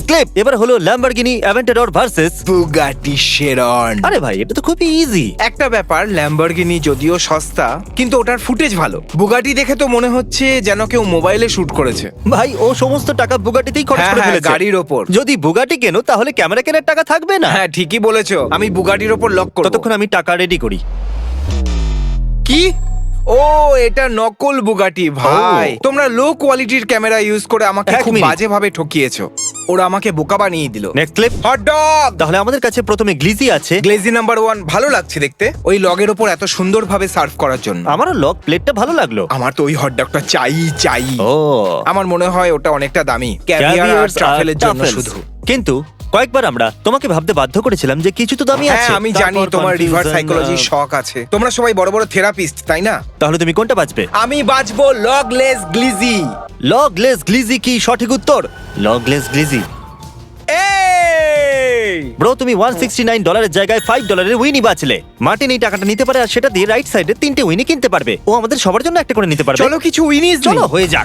Clip এবার হলো Lamborghini Aventador versus. Bugatti Sharon. আরে ভাই এটা তো খুবই ইজি। একটা ব্যাপার, ল্যাম্বরগিনি যদিও সস্তা কিন্তু ওটার ফুটেজ ভালো। বুগাটি দেখে তো মনে হচ্ছে যেন কেউ মোবাইলে শুট করেছে। ভাই ও সমস্ত টাকা বুগাটিতেই খরচ হ্যাঁ, করে হ্যাঁ, ফেলেছে গাড়ির ওপর। যদি বুগাটি কেনো তাহলে ক্যামেরা কেনার টাকা থাকবে না। হ্যাঁ ঠিকই বলেছো, আমি বুগাটির ওপর লক করব। ততক্ষণ আমি টাকা রেডি করি। কি? ও এটা নকল বুগাটি ভাই। তোমরা লো কোয়ালিটির ক্যামেরা ইউজ করে আমাকে এক খুব মিনিট। বাজেভাবে ঠকিয়েছো। ওরা আমাকে বোকা বানিয়ে দিল। Next clip. Hot dog. তাহলে আমাদের কাছে প্রথমে গ্লিজি আছে। গ্লেজি নাম্বার 1 ভালো লাগছে দেখতে, ওই লগের ওপর এত সুন্দরভাবে সার্ভ করার জন্য। আমারও লক প্লেটটা ভালো লাগলো। আমার তো ওই হট ডগটা চাই। ও আমার মনে হয় ওটা অনেকটা দামি, ক্যাভিয়ার আর ট্রাফেলের জন্য শুধু। কিন্তু কয়েকবার আমরা তোমাকে ভাবতে বাধ্য করেছিলাম যে কিছু তো দামি আছে। হ্যাঁ আমি জানি তারপর তোমার রিভার confusion, সাইকোলজির শখ আছে। তোমরা সবাই বড় বড় থেরাপিস্ট তাই না? তাহলে তুমি কোনটা বাঁচবে? আমি বাজবো লগলেস গ্লিজি। লগলেস গ্লিজি কি সঠিক উত্তর? লগলেস গ্লিজি। ব্রো তুমি $169 জায়গায় $5 উইনি বাঁচলে। মার্টিন এই টাকাটা নিতে পারে আর সেটা দিয়ে রাইট সাইডে 3টে উইনি কিনতে পারবে। ও আমাদের সবার জন্য একটা করে নিতে পারবে। চলো কিছু উইনিস চলো হয়ে যাক।